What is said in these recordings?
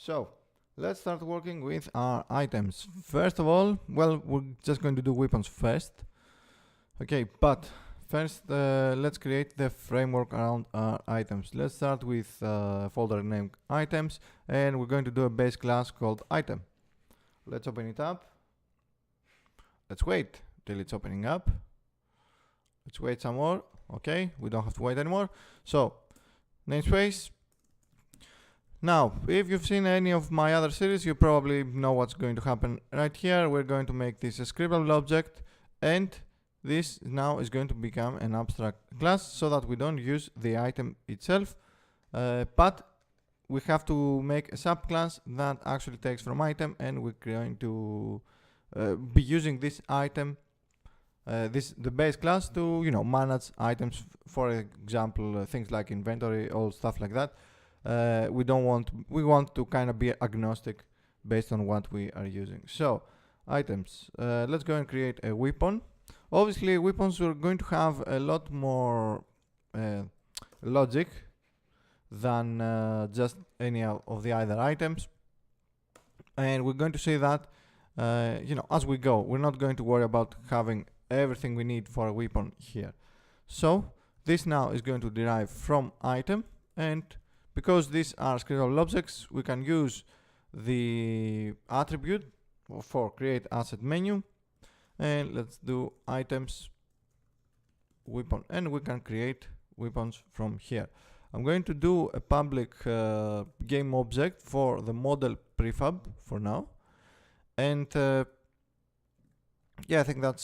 So let's start working with our items. First of all, well, we're just going to do weapons first. Okay, but first let's create the framework around our items. Let's start with a folder named items, and we're going to do a base class called item. Let's open it up. Let's wait till it's opening up. Let's wait some more. Okay, we don't have to wait anymore. So namespace. Now, if you've seen any of my other series, you probably know what's going to happen right here. We're going to make this a scriptable object, and this now is going to become an abstract class so that we don't use the item itself, but we have to make a subclass that actually takes from item, and we're going to be using this item, the base class, to manage items. For example, things like inventory or stuff like that. We want to kind of be agnostic based on what we are using. So items, let's go and create a weapon. Obviously weapons are going to have a lot more logic than just any of the other items, and we're going to see that as we go. We're not going to worry about having everything we need for a weapon here. So this now is going to derive from item, and because these are scriptable objects, we can use the attribute for create asset menu, and let's do items weapon, and we can create weapons from here. I'm going to do a public game object for the model prefab for now, and yeah, I think that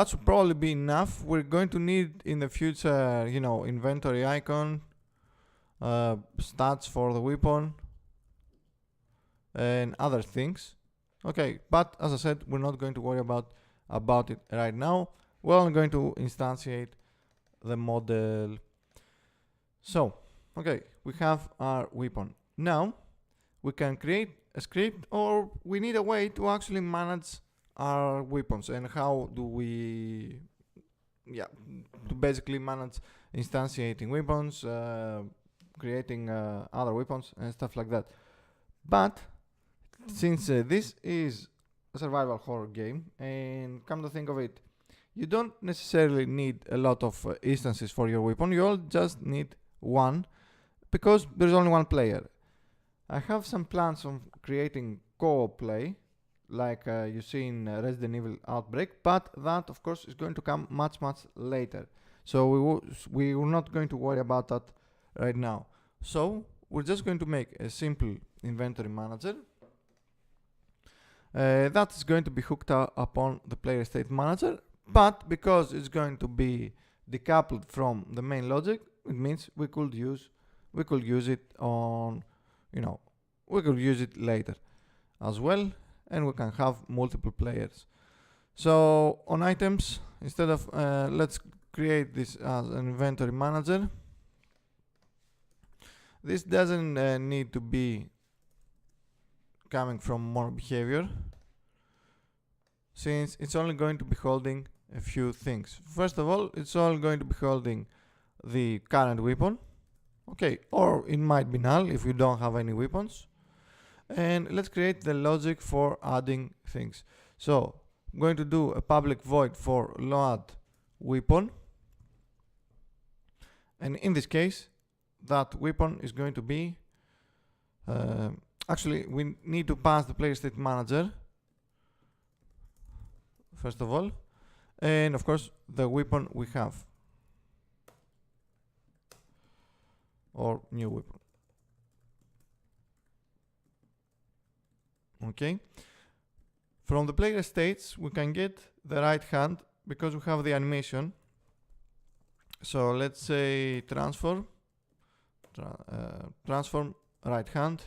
should probably be enough. We're going to need in the future, inventory icon, stats for the weapon, and other things. Okay, but as I said, we're not going to worry about it right now. We're only going to instantiate the model. So okay, we have our weapon. Now we can create a script, or we need a way to actually manage our weapons. And how do we to basically manage instantiating weapons, creating other weapons and stuff like that. But since this is a survival horror game, and come to think of it, you don't necessarily need a lot of instances for your weapon. You all just need one, because there's only one player. I have some plans on creating co-op play, like you see in Resident Evil Outbreak, but that of course is going to come much later. So we're not going to worry about that right now. So we're just going to make a simple inventory manager that is going to be hooked upon the player state manager, but because it's going to be decoupled from the main logic, it means we could use it on, we could use it later as well, and we can have multiple players. So on items, instead of let's create this as an inventory manager. This doesn't need to be coming from more behavior, since it's only going to be holding a few things. First of all, it's all going to be holding the current weapon. Okay, or it might be null if you don't have any weapons. And let's create the logic for adding things. So I'm going to do a public void for load weapon, and in this case that weapon is going to be actually we need to pass the player state manager first of all, and of course the weapon we have, or new weapon. Okay, from the player states we can get the right hand because we have the animation. So let's say transform right hand,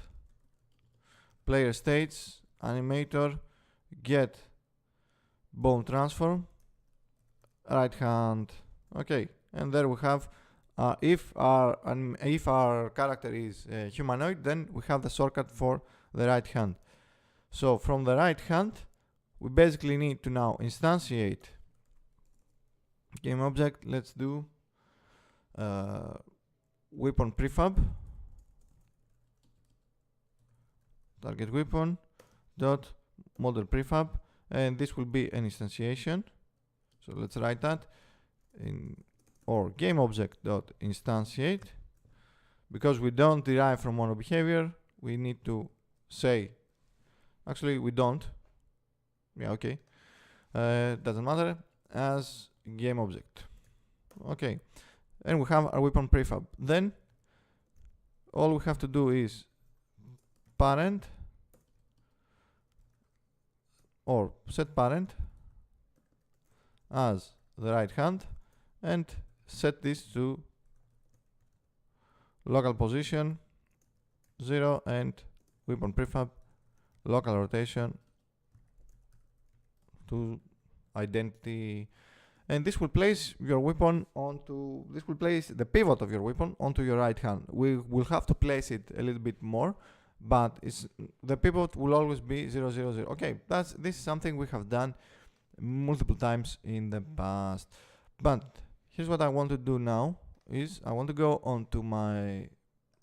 player states, animator, get bone transform, right hand. Okay, and there we have if our character is humanoid, then we have the shortcut for the right hand. So from the right hand we basically need to now instantiate game object. Let's do weapon prefab, target weapon dot model prefab, and this will be an instantiation. So let's write that in, or game object dot instantiate. Because we don't derive from mono behavior, we need to say, actually we don't, yeah, okay, doesn't matter, as game object. Okay, and we have our weapon prefab. Then all we have to do is parent or set parent as the right hand and set this to local position 0 and weapon prefab local rotation to identity, and this will place your weapon onto, this will place the pivot of your weapon onto your right hand. We will have to place it a little bit more, but the pivot will always be 0, 0, 0. Okay, this is something we have done multiple times in the past. But here's what I want to do now is I want to go onto my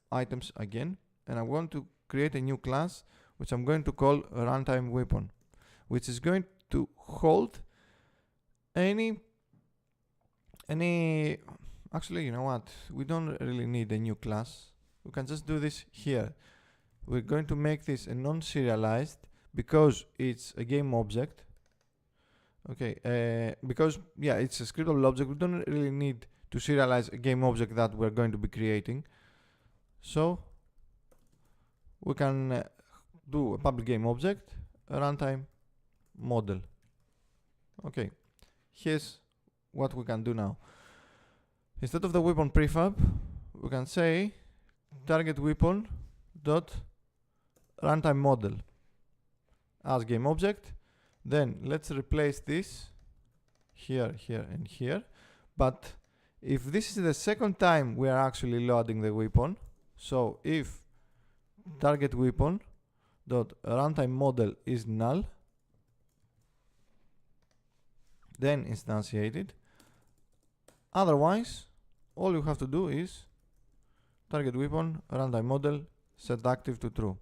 items again, and I want to create a new class which I'm going to call runtime weapon, which is going to hold any actually, you know what, we don't really need a new class. We can just do this here. We're going to make this a non-serialized because it's a game object. Okay, because yeah, it's a scriptable object. We don't really need to serialize a game object that we're going to be creating. So we can do a public game object, a runtime model. Okay, here's what we can do now. Instead of the weapon prefab, we can say target weapon dot runtime model as game object. Then let's replace this here, here, and here. But if this is the second time we are actually loading the weapon, so if target weapon dot runtime model is null, then instantiate it. Otherwise, all you have to do is target weapon runtime model set active to true.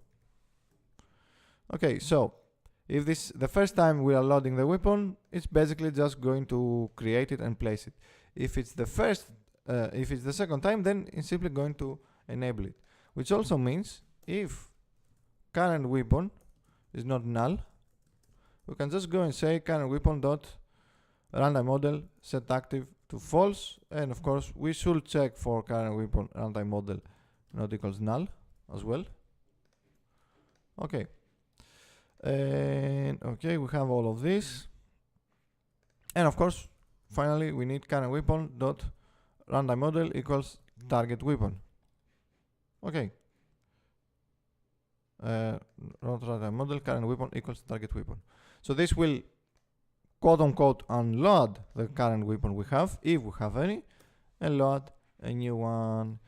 Okay, so if this the first time we are loading the weapon, it's basically just going to create it and place it. If it's the second time, then it's simply going to enable it. Which also means if current weapon is not null, we can just go and say current weapon dot runtime model set active to false, and of course we should check for current weapon runtime model not equals null as well. Okay. And okay, we have all of this, and of course finally we need current weapon dot runtime model equals target weapon. Okay, not runtime model current weapon equals target weapon. So this will quote unquote unload the current weapon we have, if we have any, and load a new one.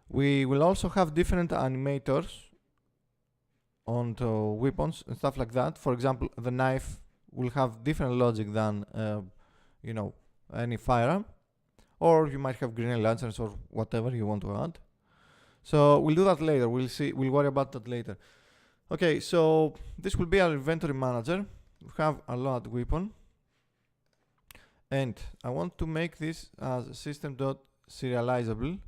We will also have different animators onto weapons and stuff like that. For example, the knife will have different logic than you know, any firearm, or you might have grenade launchers or whatever you want to add. So we'll do that later. We'll worry about that later. Okay, so this will be our inventory manager. We have a load weapon, and I want to make this as system.serializable,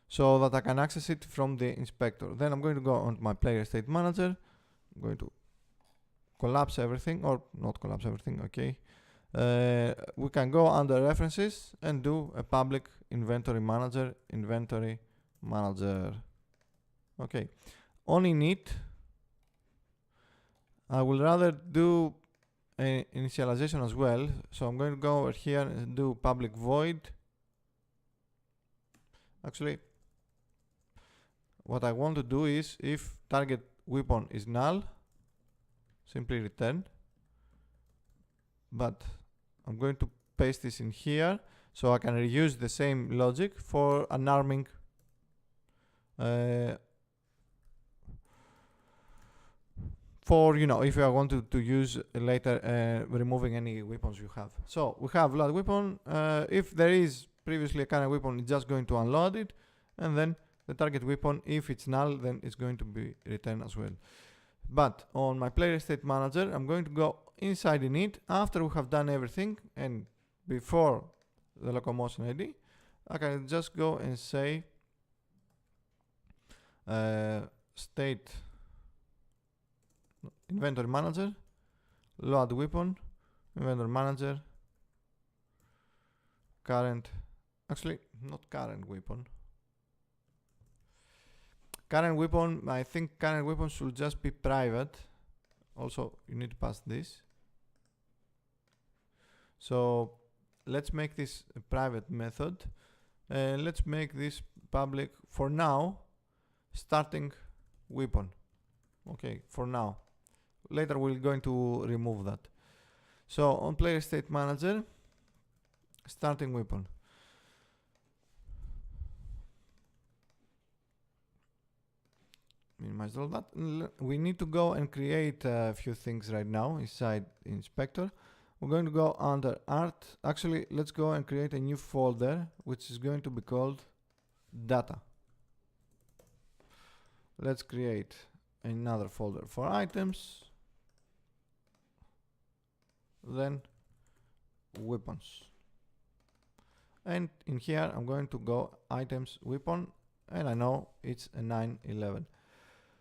so that I can access it from the inspector. Then I'm going to go on my player state manager. I'm going to collapse everything, or not collapse everything, okay. We can go under references and do a public inventory manager. Okay, on init, I will rather do an initialization as well. So I'm going to go over here and do public void. Actually, what I want to do is, if target weapon is null, simply return. But I'm going to paste this in here so I can reuse the same logic for unarming for, you know, if you want to use later removing any weapons you have. So we have load weapon. If there is previously a current weapon, it's just going to unload it, and then the target weapon, if it's null, then it's going to be returned as well. But on my player state manager, I'm going to go inside init after we have done everything and before the locomotion ID. I can just go and say state inventory manager, load weapon, inventory manager, current, actually not current weapon. Current weapon, I think current weapon should just be private. Also, you need to pass this. So let's make this a private method. Let's make this public for now, starting weapon. Okay, for now. Later we're going to remove that. So on player state manager, starting weapon. Minimize all that. We need to go and create a few things right now inside inspector. We're going to go under art. Actually, let's go and create a new folder which is going to be called data. Let's create another folder for items, then weapons, and in here I'm going to go items weapon, and I know it's a 911.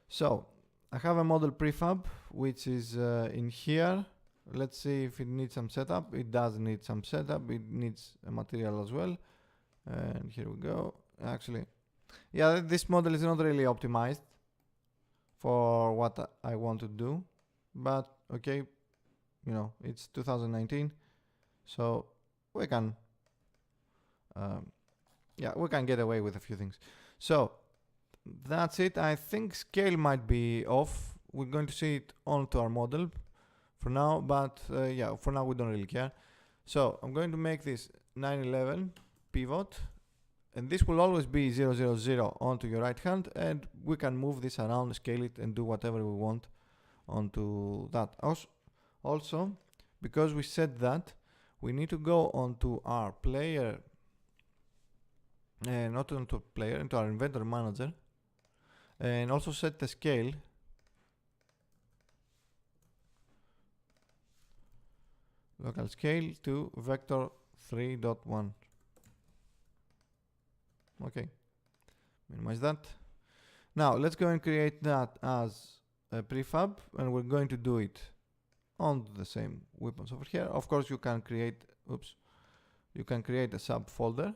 So I have a model prefab which is in here. Let's see if it needs some setup. It does need some setup. It needs a material as well, and here we go. Actually, yeah, this model is not really optimized for what I want to do, but okay, you know, it's 2019, so we can yeah, we can get away with a few things. So that's it. I think scale might be off. We're going to see it onto our model for now, but yeah, for now we don't really care. So I'm going to make this 911 pivot, and this will always be 000 onto your right hand, and we can move this around, scale it, and do whatever we want onto that. Also, because we said that, we need to go onto our player, not onto player, into our inventory manager, and also set the scale local scale to vector 3.1. Okay, minimize that. Now let's go and create that as a prefab, and we're going to do it on the same weapons over here. Of course, you can create a subfolder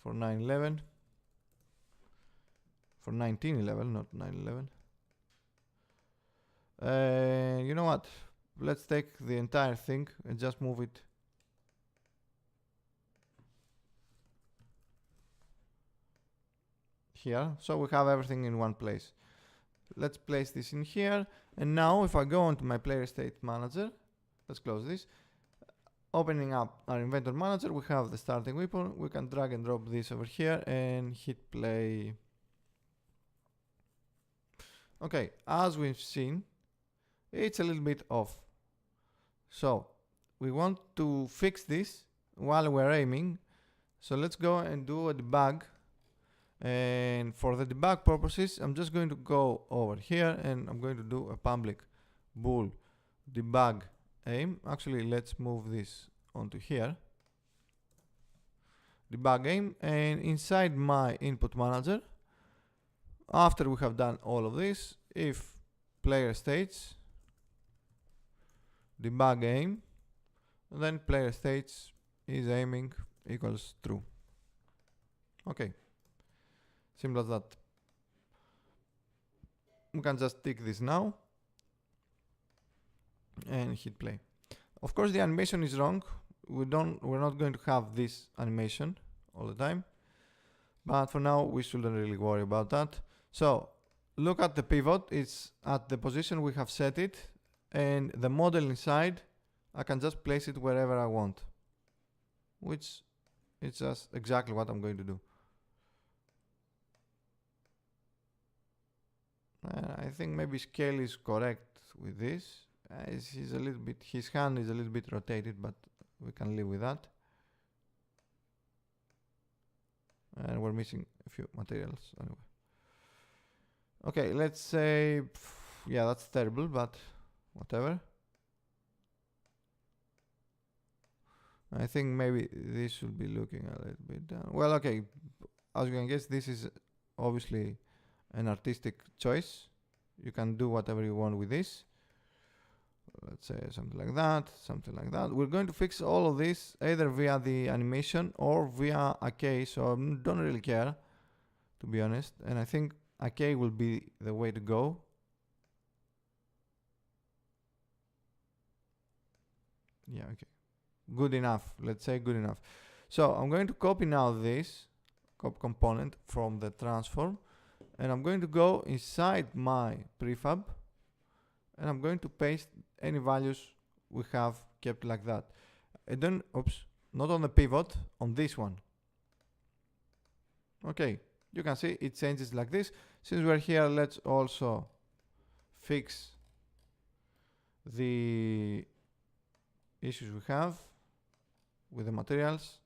for 911, for 1911, not 911. You know what? Let's take the entire thing and just move it here, so we have everything in one place. Let's place this in here, and now if I go onto my player state manager, let's close this, opening up our inventory manager, we have the starting weapon. We can drag and drop this over here and hit play. Okay, as we've seen, it's a little bit off. So we want to fix this while we're aiming. So let's go and do a debug. And for the debug purposes, I'm just going to go over here and I'm going to do a public bool debug aim. Actually, let's move this onto here. Debug aim, and inside my input manager, after we have done all of this, if player states debug aim, then player states is aiming equals true. Okay, simple as that. We can just tick this now and hit play. Of course, the animation is wrong. We're not going to have this animation all the time, but for now we shouldn't really worry about that. So look at the pivot. It's at the position we have set it, and the model inside, I can just place it wherever I want, which is just exactly what I'm going to do. I think maybe scale is correct with this. His hand is a little bit rotated, but we can live with that. And we're missing a few materials anyway. Okay, let's say Yeah, that's terrible, but whatever. I think maybe this should be looking a little bit down. Well, okay, as you can guess, this is obviously an artistic choice. You can do whatever you want with this. Let's say something like that, something like that. We're going to fix all of this either via the animation or via a key, so I don't really care, to be honest. And I think a key will be the way to go. Yeah, okay. Good enough. Let's say good enough. So I'm going to copy now this copy component from the transform, and I'm going to go inside my prefab, and I'm going to paste any values we have kept like that. And then, oops, not on the pivot, on this one. Okay, you can see it changes like this. Since we're here, let's also fix the issues we have with the materials.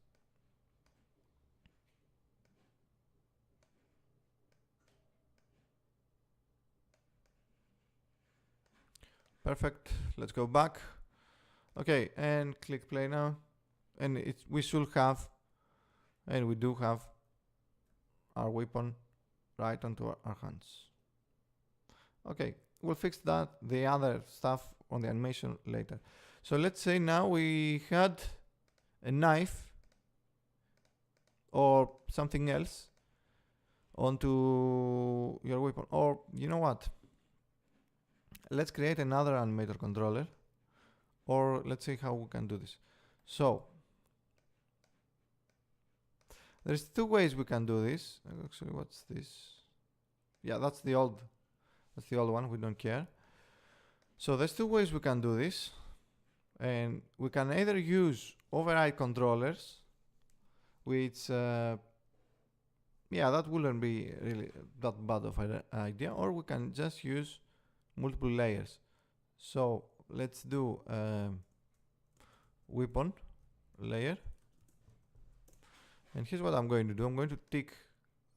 Perfect. Let's go back. Okay, and click play now. And we should have, and we do have, our weapon right onto our hands. Okay, we'll fix that, the other stuff on the animation later. So let's say now we had a knife or something else onto your weapon. Or you know what? Let's create another animator controller, or let's see how we can do this. So there's two ways we can do this. Actually, what's this? Yeah, that's the old one. We don't care. So there's two ways we can do this, and we can either use override controllers, which yeah, that wouldn't be really that bad of an idea, or we can just use multiple layers. So let's do weapon layer, and here's what I'm going to do. I'm going to tick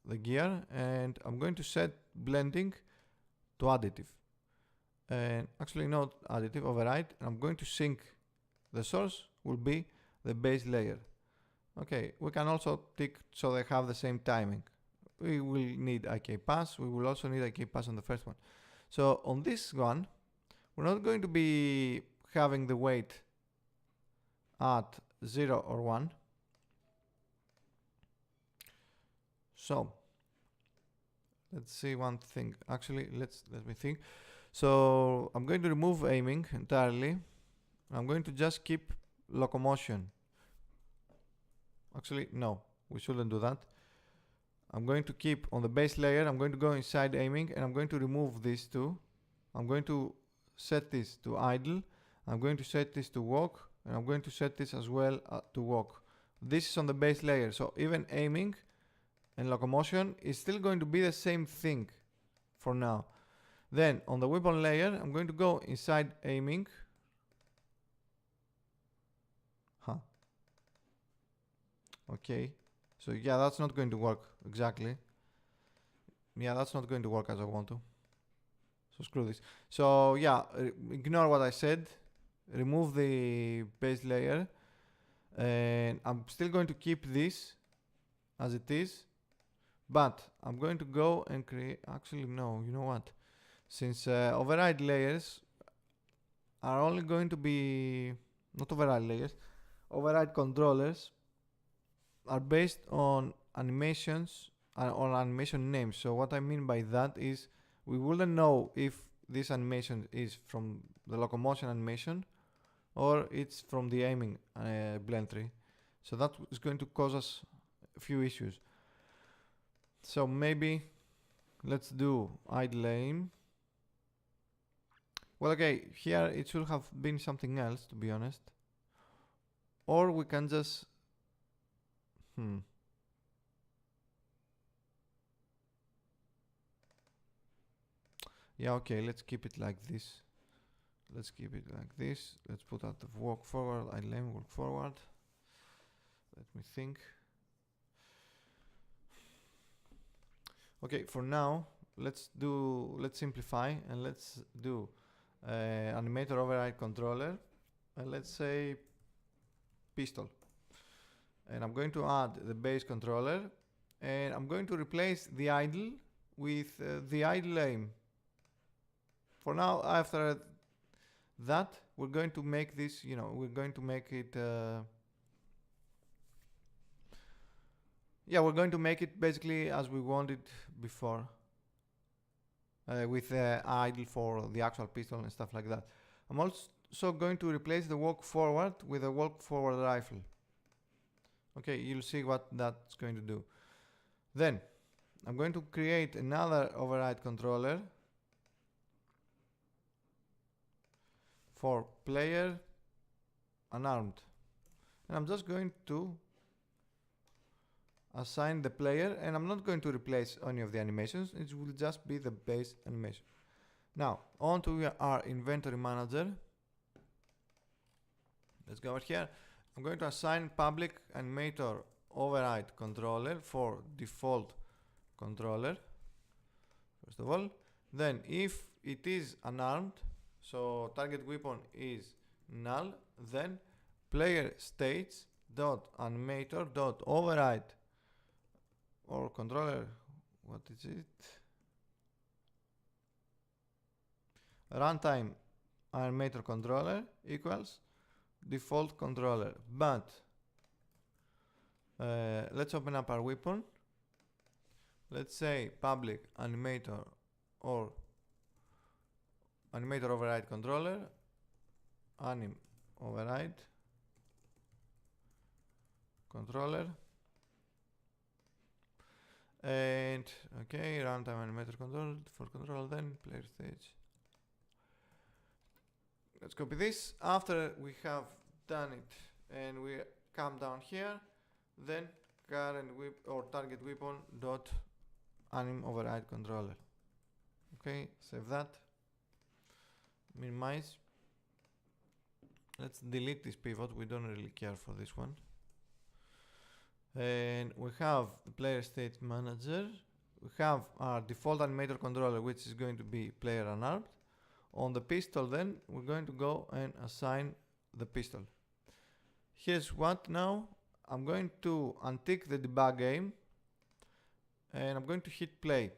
the gear, and I'm going to set blending to additive, and actually not additive, override, and I'm going to sync the source will be the base layer. Okay, we can also tick so they have the same timing. We will need IK pass. We will also need IK pass on the first one. So on this one, we're not going to be having the weight at 0 or 1. So let's see one thing. Actually, let me think. So I'm going to remove aiming entirely. I'm going to just keep locomotion. Actually, no, we shouldn't do that. I'm going to keep on the base layer. I'm going to go inside aiming, and I'm going to remove these two. I'm going to set this to idle. I'm going to set this to walk, and I'm going to set this as well to walk. This is on the base layer, so even aiming and locomotion is still going to be the same thing for now. Then on the weapon layer, I'm going to go inside aiming. Okay, so yeah, that's not going to work exactly. Yeah, that's not going to work as I want to. So screw this. So yeah, ignore what I said. Remove the base layer, and I'm still going to keep this as it is, but I'm going to go and create. Actually, no. You know what? Since override layers are only going to be not override layers, override controllers are based on animations or animation names. So what I mean by that is we wouldn't know if this animation is from the locomotion animation or it's from the aiming blend tree. So that is going to cause us a few issues. So maybe let's do idle aim. Well, okay, here it should have been something else, to be honest. Or we can just yeah, okay, let's keep it like this. Let's keep it like this. Let's put out the walk forward, idle aim, walk forward. Let me think. Okay, for now, let's simplify and let's do animator override controller, and let's say pistol. And I'm going to add the base controller, and I'm going to replace the idle with the idle aim. For now, after that, we're going to make this, we're going to make it we're going to make it basically as we wanted before, with the idle for the actual pistol and stuff like that. I'm also going to replace the walk forward with a walk forward rifle. Okay, you'll see what that's going to do. Then I'm going to create another override controller for player unarmed, and I'm just going to assign the player, and I'm not going to replace any of the animations. It will just be the base animation. Now on to our inventory manager. Let's go over here. I'm going to assign public animator override controller for default controller, first of all. Then if it is unarmed, so target weapon is null, then player states dot animator dot override or controller, what is it, runtime animator controller equals default controller. But let's open up our weapon. Let's say public animator or animator override controller, anim override controller, and okay, runtime animator controller, default controller, then player stage. Let's copy this. After we have done it and we come down here, then current whip or target weapon dot anim override controller. Okay, save that, minimize. Let's delete this pivot, we don't really care for this one. And we have the player state manager, we have our default animator controller, which is going to be player unarmed. On the pistol, then we're going to go and assign the pistol. Here's what now. I'm going to untick the debug aim and I'm going to hit play.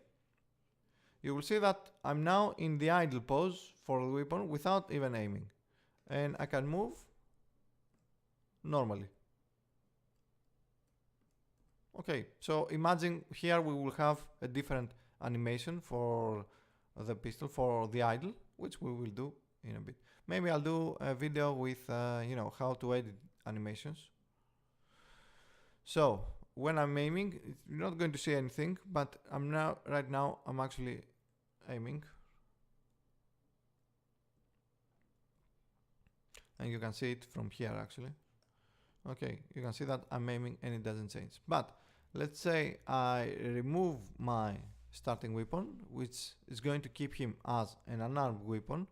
You will see that I'm now in the idle pose for the weapon without even aiming, and I can move normally. Okay, so imagine here we will have a different animation for the pistol, for the idle, which we will do in a bit. Maybe I'll do a video with how to edit animations. So when I'm aiming, you're not going to see anything, but right now I'm actually aiming, and you can see it from here actually. Okay, you can see that I'm aiming and it doesn't change. But let's say I remove my starting weapon, which is going to keep him as an unarmed weapon.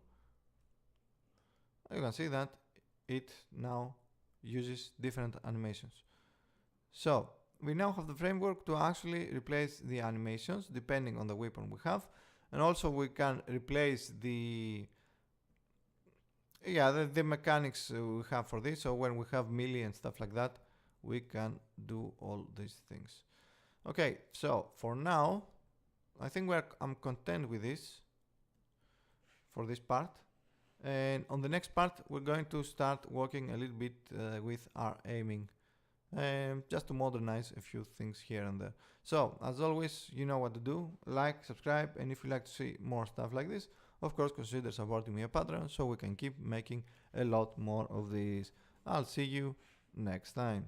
You can see that it now uses different animations. So we now have the framework to actually replace the animations depending on the weapon we have, and also we can replace the mechanics we have for this. So when we have melee and stuff like that, we can do all these things. Okay, so for now I think I'm content with this for this part, and on the next part we're going to start working a little bit with our aiming, just to modernize a few things here and there. So as always, you know what to do: like, subscribe, and if you like to see more stuff like this, of course consider supporting me on Patreon so we can keep making a lot more of these. I'll see you next time.